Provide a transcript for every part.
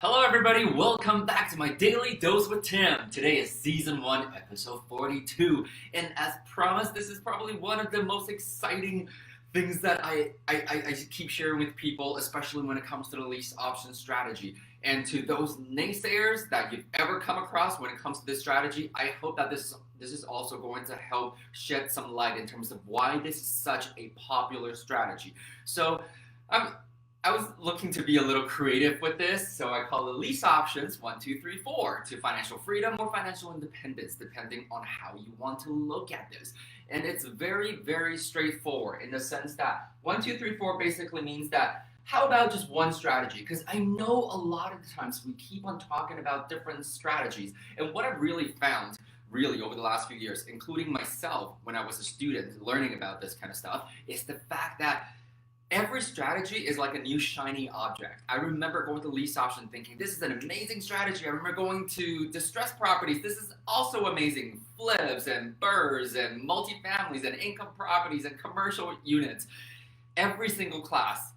Hello everybody, welcome back to my Daily Dose with Tim. Today is Season 1, Episode 42, and as promised, this is probably one of the most exciting things that I keep sharing with people, especially when it comes to the lease option strategy. And to those naysayers that you've ever come across when it comes to this strategy, I hope that this is also going to help shed some light in terms of why this is such a popular strategy. So, I'm I was looking to be a little creative with this, so I call the lease options 1, 2, 3, 4 to financial freedom or financial independence, depending on how you want to look at this. And it's very, very straightforward in the sense that 1, 2, 3, 4 basically means that how about just one strategy? Because I know a lot of the times we keep on talking about different strategies, and what I've really found really over the last few years, including myself when I was a student learning about this kind of stuff, is the fact that every strategy is like a new shiny object. I remember going to lease option thinking, this is an amazing strategy. I remember going to distressed properties. This is also amazing. Flips and burrs and multifamilies and income properties and commercial units. Every single class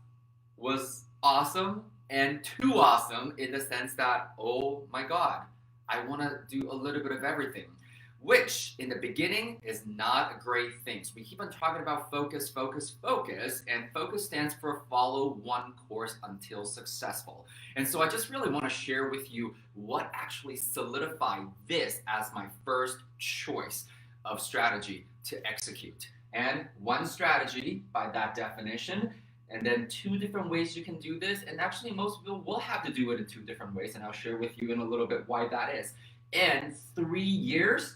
was awesome and too awesome in the sense that, oh my God, I want to do a little bit of everything, which in the beginning is not a great thing. So we keep on talking about focus, focus, focus, and focus stands for follow one course until successful. And so I just really want to share with you what actually solidified this as my first choice of strategy to execute. And one strategy by that definition, and then two different ways you can do this. And actually most people will have to do it in two different ways, and I'll share with you in a little bit why that is. And 3 years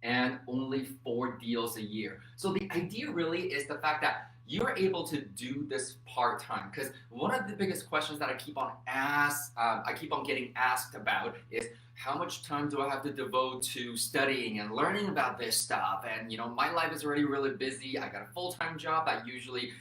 and only 4 deals a year. So the idea really is the fact that you're able to do this part-time, because one of the biggest questions that I keep on getting asked about is how much time do I have to devote to studying and learning about this stuff? And my life is already really busy. I got a full-time job that usually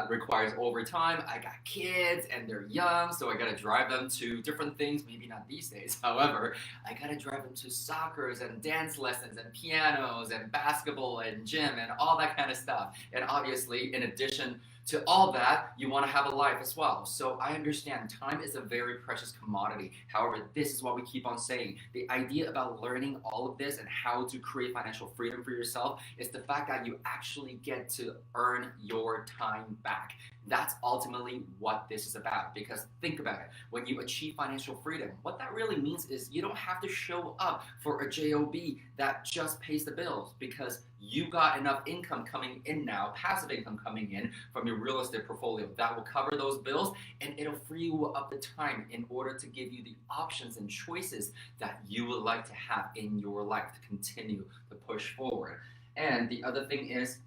requires overtime. I got kids and they're young, so I gotta drive them to different things. Maybe not these days. However, I gotta drive them to soccers and dance lessons and pianos and basketball and gym and all that kind of stuff. And obviously, in addition to all that, you want to have a life as well. So I understand time is a very precious commodity. However, this is what we keep on saying. The idea about learning all of this and how to create financial freedom for yourself is the fact that you actually get to earn your time back. That's ultimately what this is about. Because think about it. When you achieve financial freedom, what that really means is you don't have to show up for a job that just pays the bills, because you got enough income coming in now, passive income coming in from your real estate portfolio that will cover those bills, and it'll free you up the time in order to give you the options and choices that you would like to have in your life to continue to push forward. And the other thing is,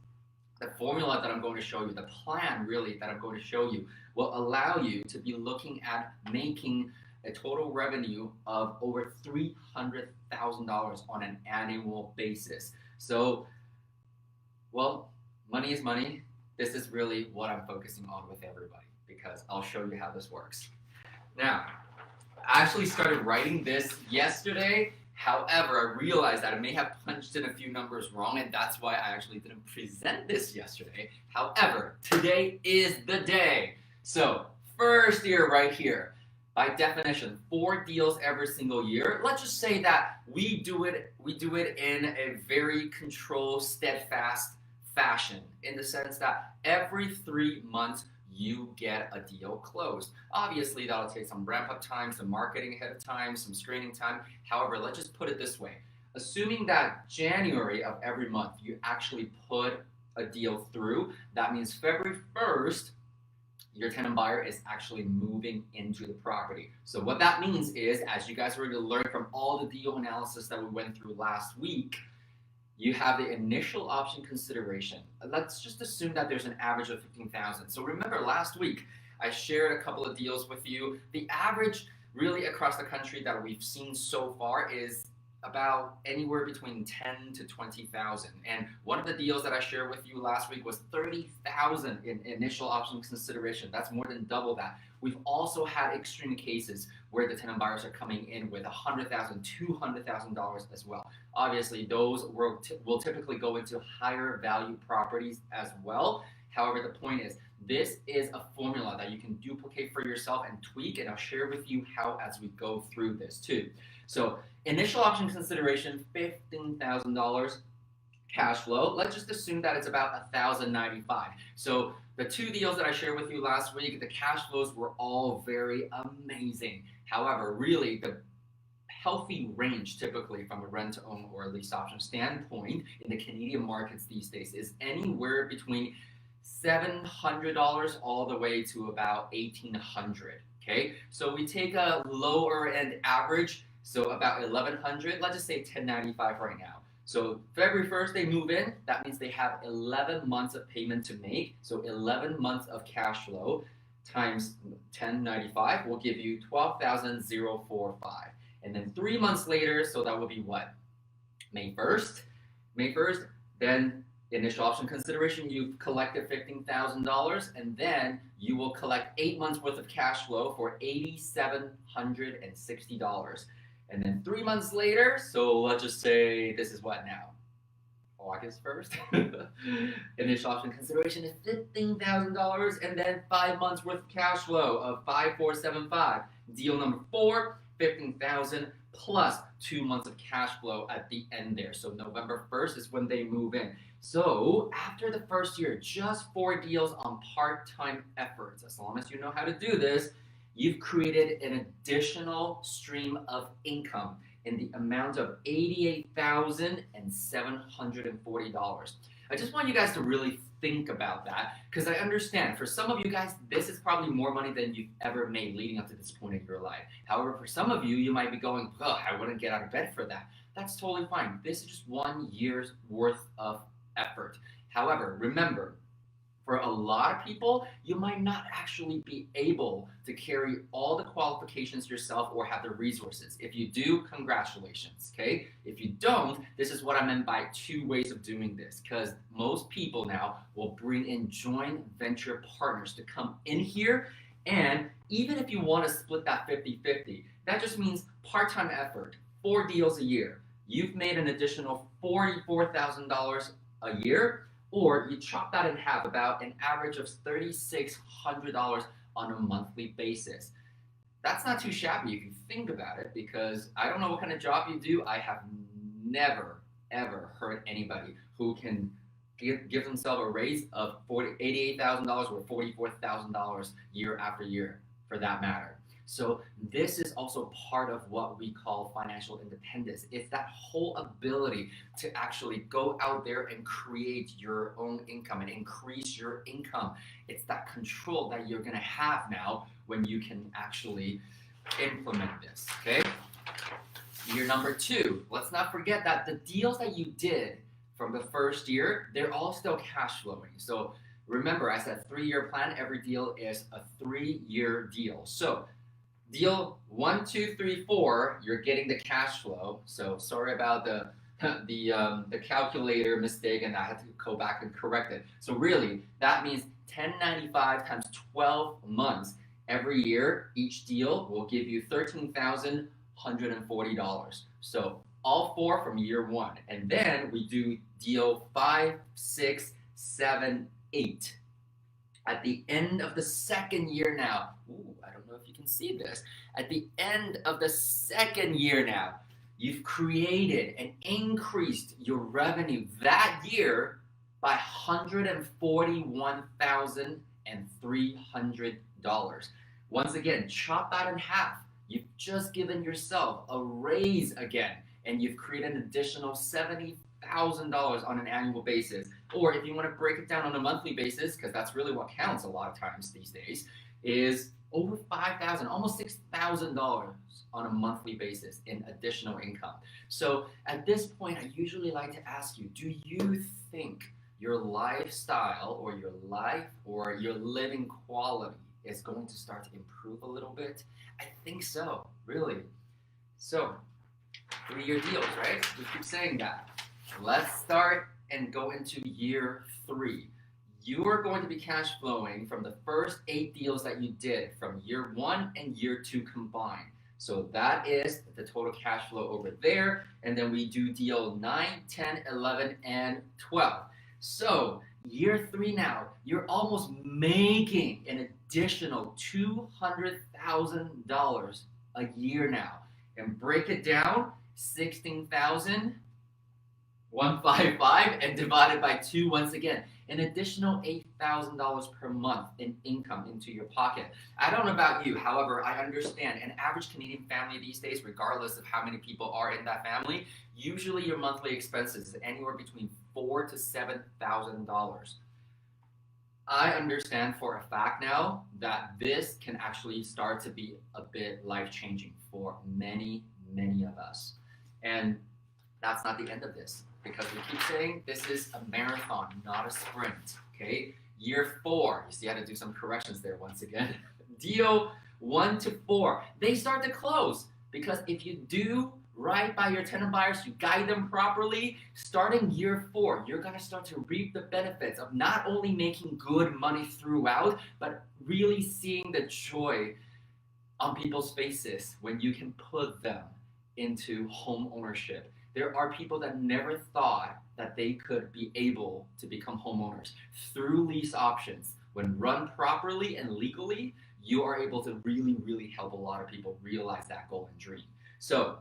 the formula that I'm going to show you, the plan really that I'm going to show you, will allow you to be looking at making a total revenue of over $300,000 on an annual basis. So, well, money is money. This is really what I'm focusing on with everybody, because I'll show you how this works. Now, I actually started writing this yesterday. However, I realized that I may have punched in a few numbers wrong, and that's why I actually didn't present this yesterday. However, today is the day. So, first year right here. By definition, 4 deals every single year. Let's just say that we do it in a very controlled, steadfast fashion, in the sense that every 3 months you get a deal closed. Obviously, that'll take some ramp-up time, some marketing ahead of time, some screening time. However, let's just put it this way. Assuming that January of every month you actually put a deal through, that means February 1st, your tenant buyer is actually moving into the property. So what that means is, as you guys already learned from all the deal analysis that we went through last week, you have the initial option consideration. Let's just assume that there's an average of 15,000. So remember last week, I shared a couple of deals with you. The average really across the country that we've seen so far is about anywhere between 10 to 20,000. And one of the deals that I shared with you last week was 30,000 in initial option consideration. That's more than double that. We've also had extreme cases where the tenant buyers are coming in with $100,000, $200,000 as well. Obviously, those will typically go into higher value properties as well. However, the point is, This is a formula that you can duplicate for yourself and tweak, and I'll share with you how as we go through this too. So initial option consideration, $15,000. Cash flow, let's just assume that it's about 1,095. So the two deals that I shared with you last week, the cash flows were all very amazing. However, really the healthy range typically from a rent to own or a lease option standpoint in the Canadian markets these days is anywhere between $700 all the way to about $1,800. Okay, so we take a lower end average, so about $1,100. Let's just say $1,095 right now. So February 1st, they move in. That means they have 11 months of payment to make. So 11 months of cash flow times 1095 will give you 12,045. And then 3 months later, so that will be what? May 1st. May 1st, then initial option consideration, you've collected $15,000, and then you will collect 8 months worth of cash flow for $8,760. And then 3 months later, so let's just say this is what now? August 1st. Initial option consideration is $15,000, and then 5 months worth of cash flow of $5,475. Deal number 4, $15,000 plus 2 months of cash flow at the end there. So November 1st is when they move in. So after the first year, just 4 deals on part-time efforts. As long as you know how to do this, you've created an additional stream of income in the amount of $88,740. I just want you guys to really think about that, because I understand for some of you guys, this is probably more money than you've ever made leading up to this point in your life. However, for some of you, you might be going, oh, I wouldn't get out of bed for that. That's totally fine. This is just 1 year's worth of effort. However, remember, for a lot of people, you might not actually be able to carry all the qualifications yourself or have the resources. If you do, congratulations, okay? If you don't, this is what I meant by 2 ways of doing this, because most people now will bring in joint venture partners to come in here, and even if you want to split that 50-50, that just means part-time effort, 4 deals a year. You've made an additional $44,000 a year, or you chop that in half, about an average of $3,600 on a monthly basis. That's not too shabby if you think about it, because I don't know what kind of job you do. I have never, ever heard anybody who can give themselves a raise of $88,000 or $44,000 year after year, for that matter. So this is also part of what we call financial independence. It's that whole ability to actually go out there and create your own income and increase your income. It's that control that you're going to have now when you can actually implement this, okay? Year number 2, let's not forget that the deals that you did from the first year, they're all still cash flowing. So remember, I said 3-year plan. Every deal is a 3-year deal. So deal 1, 2, 3, 4, you're getting the cash flow. So sorry about the calculator mistake, and I had to go back and correct it. So really, that means 1095 times 12 months. Every year, each deal will give you $13,140. So all 4 from year 1. And then we do deal 5, 6, 7, 8. At the end of the 2nd year now, I don't know if you can see this. At the end of the 2nd year now, you've created and increased your revenue that year by $141,300. Once again, chop that in half. You've just given yourself a raise again, and you've created an additional $70,000 on an annual basis. Or if you want to break it down on a monthly basis, because that's really what counts a lot of times these days, is over $5,000, almost $6,000 on a monthly basis in additional income. So at this point, I usually like to ask you, do you think your lifestyle or your life or your living quality is going to start to improve a little bit? I think so, really. So 3-year deals, right? We keep saying that. Let's start and go into year 3. You are going to be cash flowing from the first 8 deals that you did from year 1 and year 2 combined. So that is the total cash flow over there. And then we do deal 9, 10, 11, and 12. So Year 3 now, you're almost making an additional $200,000 a year now. And break it down, 16,155 and divided by 2 once again. An additional $8,000 per month in income into your pocket. I don't know about you, however, I understand an average Canadian family these days, regardless of how many people are in that family, usually your monthly expenses is anywhere between $4,000 to $7,000. I understand for a fact now that this can actually start to be a bit life-changing for many, many of us. And that's not the end of this, because we keep saying this is a marathon, not a sprint, okay? Year 4, you see I had to do some corrections there once again. Deal 1 to 4, they start to close, because if you do right by your tenant buyers, you guide them properly, starting year 4, you're gonna start to reap the benefits of not only making good money throughout, but really seeing the joy on people's faces when you can put them into home ownership. There are people that never thought that they could be able to become homeowners through lease options. When run properly and legally, you are able to really, really help a lot of people realize that goal and dream. So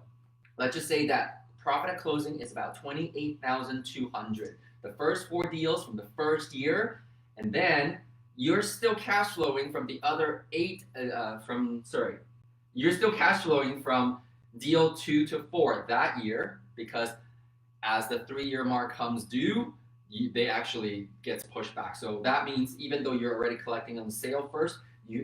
let's just say that profit at closing is about $28,200. The first 4 deals from the first year, and then you're still cash flowing from the other 8. You're still cash flowing from deal 2 to 4 that year, because as the 3-year mark comes due, they actually gets pushed back. So that means even though you're already collecting on the sale first,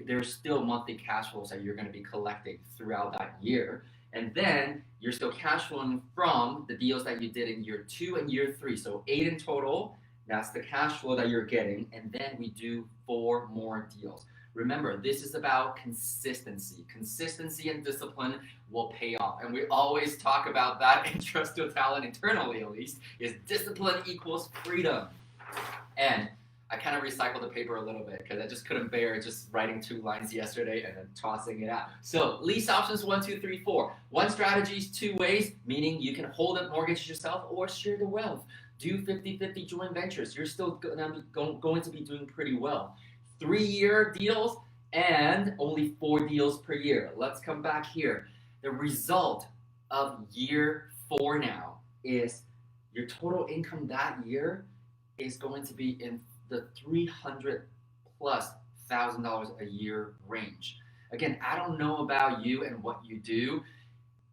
there's still monthly cash flows that you're going to be collecting throughout that year. And then you're still cash flowing from the deals that you did in year 2 and year 3. So 8 in total, that's the cash flow that you're getting. And then we do 4 more deals. Remember, this is about consistency. Consistency and discipline will pay off. And we always talk about that in Trust Your Talent, internally at least, is discipline equals freedom. And I kind of recycled the paper a little bit because I just couldn't bear just writing 2 lines yesterday and then tossing it out. So lease options 1, 2, 3, 4. One strategy is 2 ways, meaning you can hold it, mortgage yourself, or share the wealth. Do 50-50 joint ventures. You're still going to be doing pretty well. 3-year deals and only 4 deals per year. Let's come back here. The result of year 4 now is your total income that year is going to be in the $300,000+ a year range. Again, I don't know about you and what you do.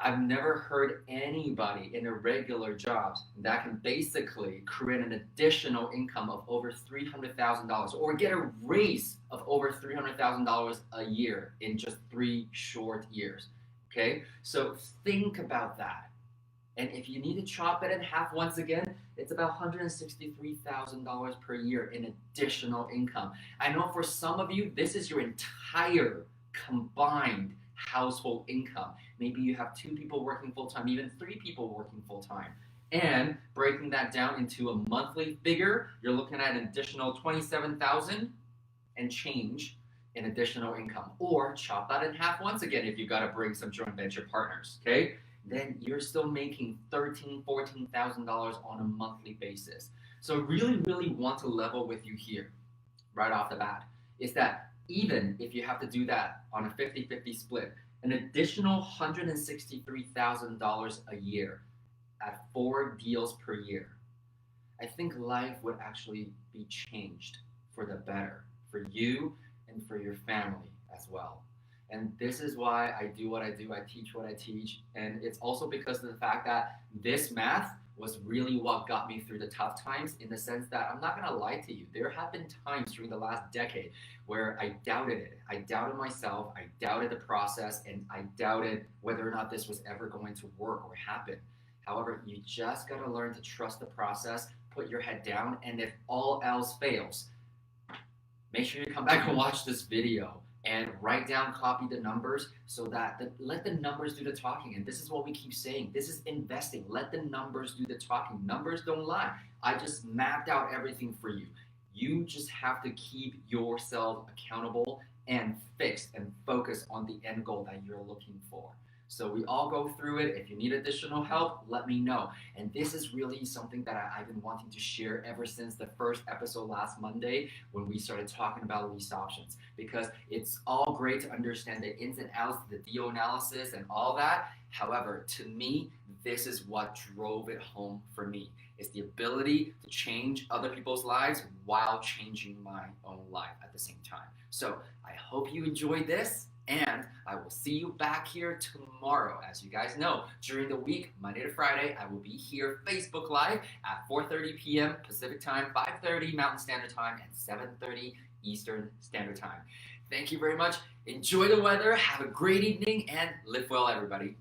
I've never heard anybody in their regular jobs that can basically create an additional income of over $300,000 or get a raise of over $300,000 a year in just 3 short years. Okay, so think about that. And if you need to chop it in half once again, it's about $163,000 per year in additional income. I know for some of you, this is your entire combined household income. Maybe you have 2 people working full-time, even 3 people working full-time. And breaking that down into a monthly figure, you're looking at an additional $27,000 and change in additional income. Or chop that in half once again if you got to bring some joint venture partners, okay? Then you're still making $13,000, $14,000 on a monthly basis. So really, really want to level with you here right off the bat is that even if you have to do that on a 50-50 split, an additional $163,000 a year at 4 deals per year, I think life would actually be changed for the better for you and for your family as well. And this is why I do what I do. I teach what I teach. And it's also because of the fact that this math was really what got me through the tough times, in the sense that I'm not going to lie to you. There have been times during the last decade where I doubted it. I doubted myself. I doubted the process. And I doubted whether or not this was ever going to work or happen. However, you just got to learn to trust the process, put your head down, and if all else fails, make sure you come back and watch this video and write down, copy the numbers, so that let the numbers do the talking. And this is what we keep saying. This is investing. Let the numbers do the talking. Numbers don't lie. I just mapped out everything for you. You just have to keep yourself accountable and fixed and focus on the end goal that you're looking for. So we all go through it. If you need additional help, let me know. And this is really something that I've been wanting to share ever since the first episode last Monday when we started talking about lease options. Because it's all great to understand the ins and outs, the deal analysis, and all that. However, to me, this is what drove it home for me. It's the ability to change other people's lives while changing my own life at the same time. So I hope you enjoyed this, and I will see you back here tomorrow. As you guys know, during the week, Monday to Friday, I will be here Facebook Live at 4:30 p.m. Pacific Time, 5:30 Mountain Standard Time, and 7:30 Eastern Standard Time. Thank you very much. Enjoy the weather, have a great evening, and live well, everybody.